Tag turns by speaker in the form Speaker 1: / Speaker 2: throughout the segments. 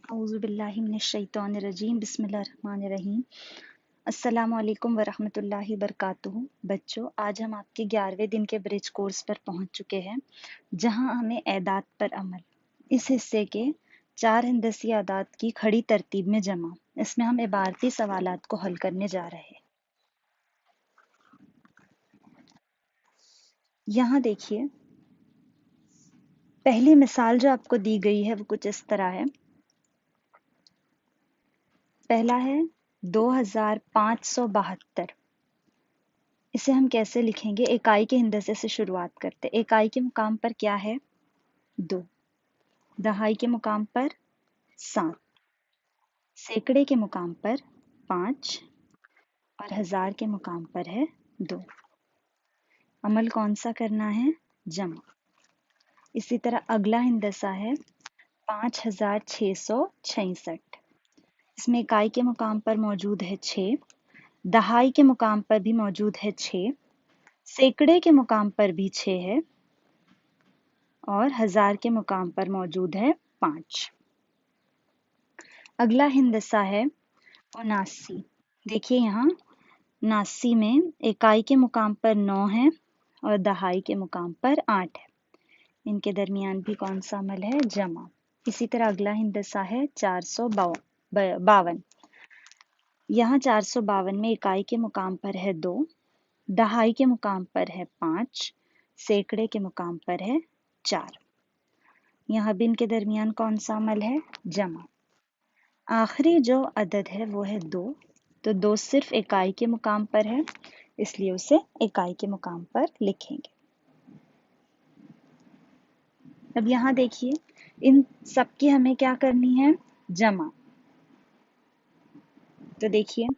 Speaker 1: औज़ुबिल्लाहि मिनश्शैतानिर्रजीम बिस्मिल्लाहिर्रहमानिर्रहीम। अस्सलामुअलैकुम वरहमतुल्लाहि बरकातुहू। बच्चों, आज हम आपके 11वें दिन के ब्रिज कोर्स पर पहुंच चुके हैं, जहां हमें एदाद पर अमल इस हिस्से के 4 हिंदसी आदात की खड़ी तरतीब में जमा, इसमें हम इबारती सवालात को हल करने जा रहे हैं। यहाँ देखिए, पहली मिसाल जो आपको दी गई है वो कुछ इस तरह है। पहला है 2572। इसे हम कैसे लिखेंगे? इकाई के हिंदसे से शुरुआत करते। इकाई के मुकाम पर क्या है? 2। दहाई के मुकाम पर 7। सैकड़े के मुकाम पर 5 और हजार के मुकाम पर है 2। अमल कौन सा करना है? जमा। इसी तरह अगला हिंदसा है 5666। इसमें इकाई के मुकाम पर मौजूद है 6, दहाई के मुकाम पर भी मौजूद है 6, सैकड़े के मुकाम पर भी 6 है और हजार के मुकाम पर मौजूद है 5। अगला हिंदसा है 79। देखिए यहाँ 79 में इकाई के मुकाम पर 9 है और दहाई के मुकाम पर 8 है। इनके दरमियान भी कौन सा अमल है? जमा। इसी तरह अगला हिंदसा है 452। यहाँ 452 में इकाई के मुकाम पर है 2, दहाई के मुकाम पर है 5, सैकड़े के मुकाम पर है 4। यहाँ भी इनके दरमियान कौन सा अमल है? जमा। आखिरी जो अदद है वो है 2, तो 2 सिर्फ इकाई के मुकाम पर है, इसलिए उसे इकाई के मुकाम पर लिखेंगे। अब यहाँ देखिए, इन सब की हमें क्या करनी है? जमा। तो देखिए,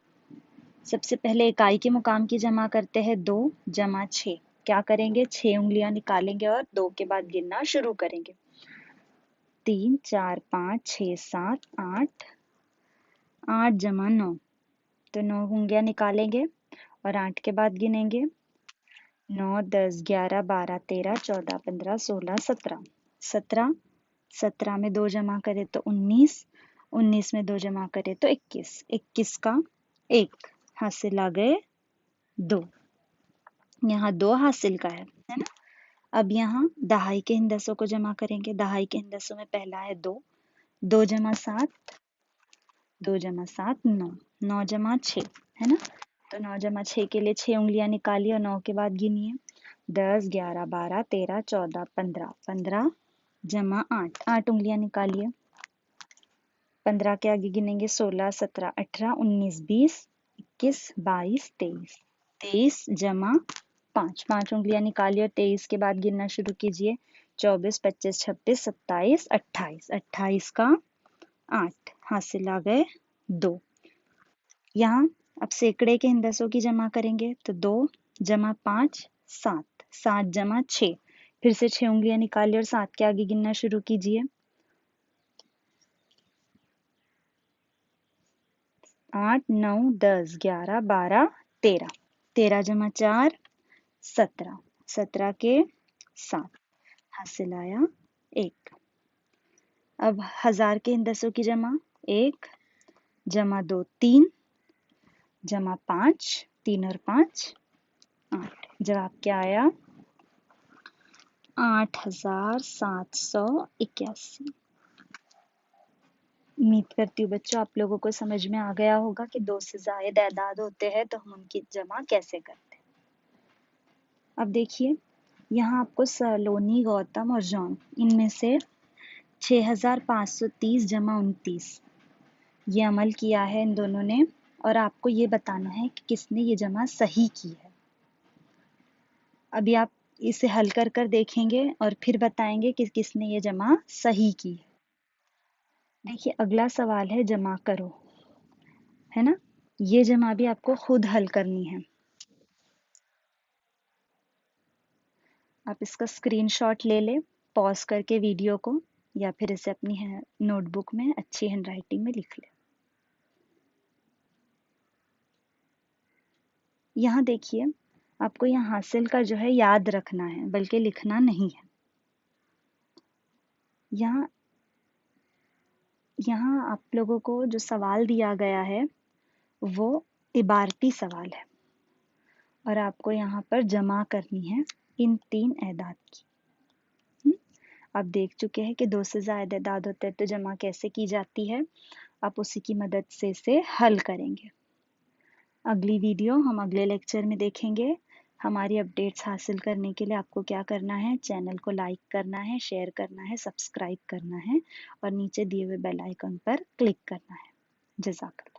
Speaker 1: सबसे पहले इकाई के मुकाम की जमा करते हैं। 2 जमा 6। क्या करेंगे? 6 उंगलियां निकालेंगे और 2 के बाद गिनना शुरू करेंगे। 3 4 5 6 7 8। 8 जमा 9, तो 9 उंगलियां निकालेंगे और 8 के बाद गिनेंगे। 9 10 11 12 13 14 15 16 17। 17 17 में 2 जमा करें तो 19, 19 में 2 जमा करें तो 21, 21 का 1 हासिल आ गए 2। यहाँ 2 हासिल का है ना? अब यहाँ दहाई के हिंदसों को जमा करेंगे। दहाई के हिंदसों में पहला है 2, 2 जमा 7, 2 जमा 7 9, 9 जमा 6 है ना? तो 9 जमा 6 के लिए 6 उंगलियां निकालिए और 9 के बाद गिनिए। 10 11 12 13 14 15, 15 जमा 8, 8 उंगलियां निकालिए। 15 के आगे गिनेंगे 16 17 18 19 20 21 22 23, 23 जमा 5, 5 उंगलियां निकालिए और 23 के बाद गिनना शुरू कीजिए। 24 25 26 27 28, 28 का 8 हासिल आ गए 2। यहाँ अब सैकड़े के हिंदसों की जमा करेंगे तो 2 जमा 5 7, 7 जमा 6। फिर से 6 उंगलियां निकालिए और 7 के आगे गिनना शुरू कीजिए। 8 9 10 11 12 13, 13 जमा 4 17, 17 के 7 हासिल आया 1। अब हजार के हिंदसों की जमा। 1 जमा 2 3 जमा 5, 3 और 5 8। जवाब क्या आया? 8781। उम्मीद करती हूँ बच्चों आप लोगों को समझ में आ गया होगा कि 2 से जायद एदाद होते हैं तो हम उनकी जमा कैसे करते हैं। अब देखिए, यहाँ आपको सलोनी गौतम और जॉन, इनमें से 6530 जमा 29 ये अमल किया है इन दोनों ने, और आपको ये बताना है कि किसने ये जमा सही की है। अभी आप इसे हल कर कर देखेंगे और फिर बताएंगे कि किसने ये जमा सही की है। देखिए, अगला सवाल है जमा करो, है ना? ये जमा भी आपको खुद हल करनी है। आप इसका स्क्रीनशॉट ले लें पॉज करके वीडियो को, या फिर इसे अपनी नोटबुक में अच्छी हैंडराइटिंग में लिख लें। यहाँ देखिए, आपको यहाँ हासिल का जो है याद रखना है, बल्कि लिखना नहीं है। यहाँ आप लोगों को जो सवाल दिया गया है वो इबारती सवाल है और आपको यहाँ पर जमा करनी है इन 3 एदाद की। आप देख चुके हैं कि 2 से ज़्यादा एदाद होते हैं तो जमा कैसे की जाती है। आप उसी की मदद से इसे हल करेंगे। अगली वीडियो हम अगले लेक्चर में देखेंगे। हमारी अपडेट्स हासिल करने के लिए आपको क्या करना है, चैनल को लाइक करना है, शेयर करना है, सब्सक्राइब करना है और नीचे दिए हुए बेल आइकन पर क्लिक करना है। जज़ाकल्लाह।